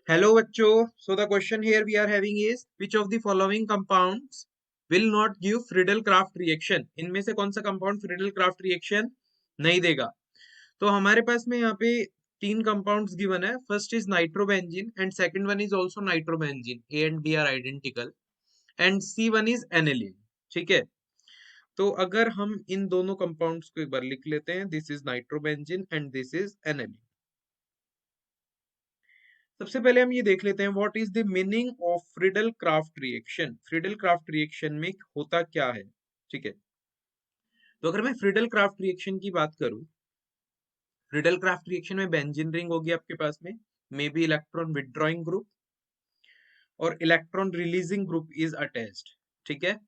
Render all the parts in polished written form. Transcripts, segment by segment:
Hello बच्चों. So the question here we are having is which of the following compounds will not give Friedel-Crafts reaction? इनमें से कौन सा compound Friedel-Crafts reaction नहीं देगा? तो हमारे पास में यहाँ पे तीन कंपाउंड्स गिवन है. First is nitrobenzene and second one is also nitrobenzene. A and B are identical and C one is aniline. ठीक है. तो अगर हम इन दोनों कंपाउंड्स को एक बार लिख लेते हैं, this is nitrobenzene and this is aniline. सबसे पहले हम ये देख लेते हैं what is the meaning of Friedel craft reaction. Friedel craft reaction में होता क्या है. ठीक है. तो अगर मैं फ्रीडल क्राफ्ट रिएक्शन की बात करूं, फ्रीडल क्राफ्ट रिएक्शन में बेंजीन रिंग होगी आपके पास में, may be electron withdrawing group और electron releasing group is attached. ठीक है.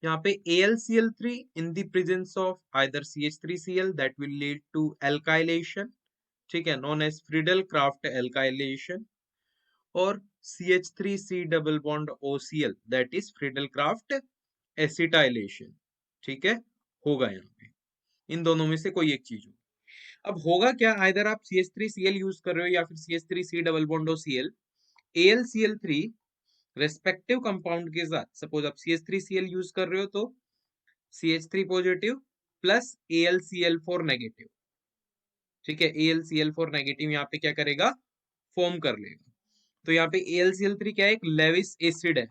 यहाँ पे AlCl3 in the presence of either CH3Cl that will lead to alkylation. ठीक है, known as Friedel-Crafts alkylation. और CH3C double bond OCl that is Friedel-Crafts acetylation. ठीक है, होगा यहाँ पे इन दोनों में से कोई एक चीज हो. अब होगा क्या, आइदर आप CH3Cl यूज कर रहे हो या फिर CH3C double bond OCl. AlCl3 respective compound के साथ, सपोज आप CH3Cl यूज कर रहे हो तो CH3 positive plus AlCl4 negative. ठीक है, AlCl4 नेगेटिव यहाँ पे क्या करेगा, फॉर्म कर लेगा. तो यहाँ पे AlCl3 क्या है, एक लेविस एसिड है.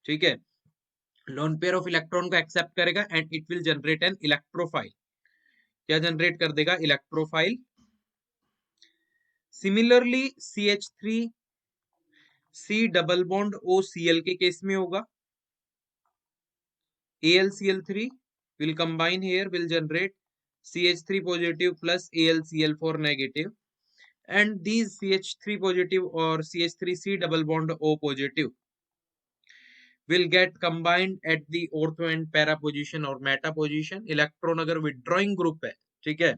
ठीक है. लोन पेयर ऑफ इलेक्ट्रॉन को एक्सेप्ट करेगा and it will generate an electrophile. क्या जनरेट कर देगा, electrophile. Similarly CH3C double bond OCl के केस में होगा. AlCl3 will combine here, will generate CH3 positive plus AlCl4 negative, and these CH3 positive or CH3C double bond O positive will get combined at the ortho and para position or meta position. Electron अगर withdrawing group है, ठीक है,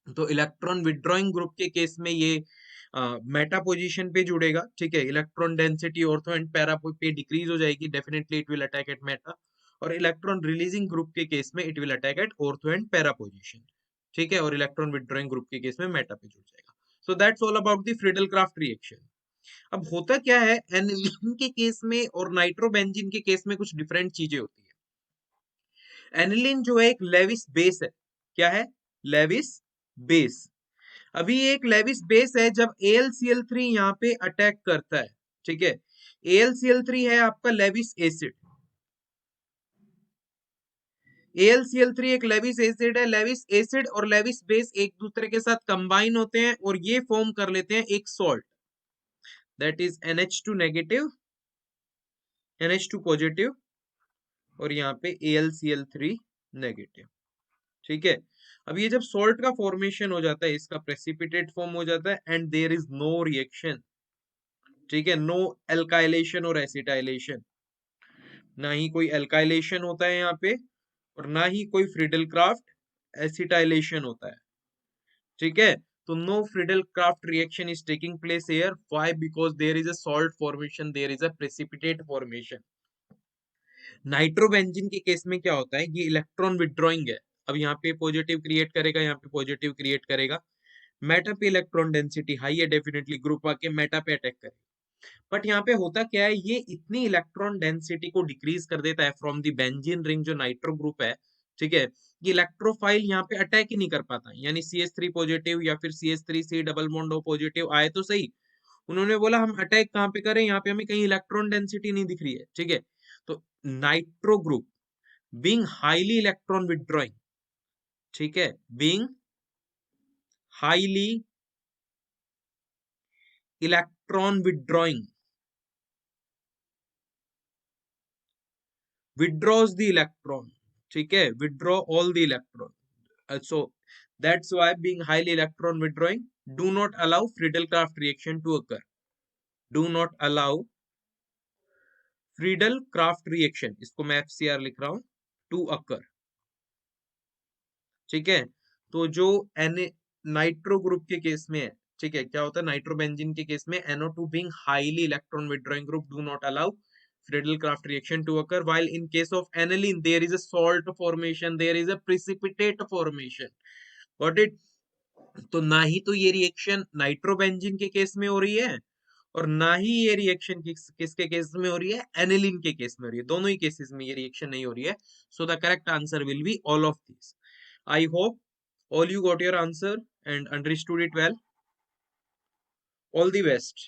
तो electron withdrawing group के case में ये Meta position पे जुड़ेगा. ठीक है. Electron density ortho and para पे डिक्रीज हो जाएगी, definitely it will attack eight Meta. और इलेक्ट्रॉन रिलीजिंग ग्रुप के केस में it will attack at ortho and para position. ठीक है. और इलेक्ट्रॉन विथड्रॉइंग ग्रुप के केस में मेटा पे जुड़ जाएगा. So that's all about the Friedel craft reaction. अब होता क्या है, एनिलीन के केस में और नाइट्रोबेंजीन के केस में कुछ डिफरेंट चीजें होती है. एनिलीन जो है एक लेविस बेस है. क्या है, लेविस बेस. अभी एक लेविस बेस है, जब AlCl3 यहाँ पे अटैक करता है. ठीक है. AlCl3 है आपका लेविस एसिड. AlCl3 एक लेविस एसिड है. लेविस एसिड और लेविस बेस एक दूसरे के साथ कंबाइन होते हैं और ये फॉर्म कर लेते हैं एक salt, that is NH2 negative, NH2 positive और यहाँ पे AlCl3 नेगेटिव. ठीक है. अब ये जब सॉल्ट का फॉर्मेशन हो जाता है, इसका प्रेसिपिटेट फॉर्म हो जाता है and there is no reaction. ठीक है, नो एल्काइलेशन और एसिटाइलेशन. ना ही कोई एल्काइलेशन होता है यहाँ पे और ना ही कोई फ्रीडल क्राफ्ट एसिटाइलेशन होता है. ठीक है. तो no Friedel craft reaction is taking place here. Why, because there is a salt formation, there is a precipitate formation. Nitrobenzene के केस में क्या होता है, ये इलेक्ट्रॉन विथड्रॉइंग है. अब यहाँ पे पॉजिटिव क्रिएट करेगा, यहाँ पे पॉजिटिव क्रिएट करेगा. मेटा पे इलेक्ट्रॉन डेंसिटी हाई है, डेफिनेटली ग्रुप आके मेटा पे अटैक करेगा. बट यहाँ पे होता क्या है, ये इतनी इलेक्ट्रॉन डेंसिटी को डिक्रीज कर देता है फ्रॉम दी बेंजीन रिंग, जो नाइट्रो ग्रुप है. ठीक है. ये इलेक्ट्रोफाइल यहाँ पे अटैक ही नहीं कर पाता, यानी CH3 पॉजिटिव या फिर CH3C double bond O positive आए तो सही. उन्होंने बोला हम अटैक कहाँ पे करें, यहाँ पे हमें कहीं इलेक्ट्रॉन डेंसिटी नहीं दिख रही है. ठीक है. तो nitro group being highly electron withdrawing, ठीक है, being highly electron withdrawing, withdraws the electron. ठीक है, withdraw all the electron. So that's why being highly electron withdrawing, do not allow Friedel-Crafts reaction to occur. Do not allow Friedel-Crafts reaction, इसको मैं FCR लिख रहा हूं, to occur. ठीक है. तो जो नाइट्रो ग्रुप के केस में है, ठीक है, क्या होता है, नाइट्रोबेंजीन के केस में NO2 being highly electron withdrawing group do not allow Friedel-Crafts reaction to occur, while in case of aniline there is a salt formation, there is a precipitate formation. Got it? तो ना ही तो ये reaction nitrobenzene के case में हो रही है और ना ही ये रिएक्शन किसके केस में हो रही है, एनिलीन के केस में हो रही है। दोनों ही केसेस में ये रिएक्शन नहीं हो रही है। So the correct answer will be all of this. I hope all you got your answer and understood it well. All the best.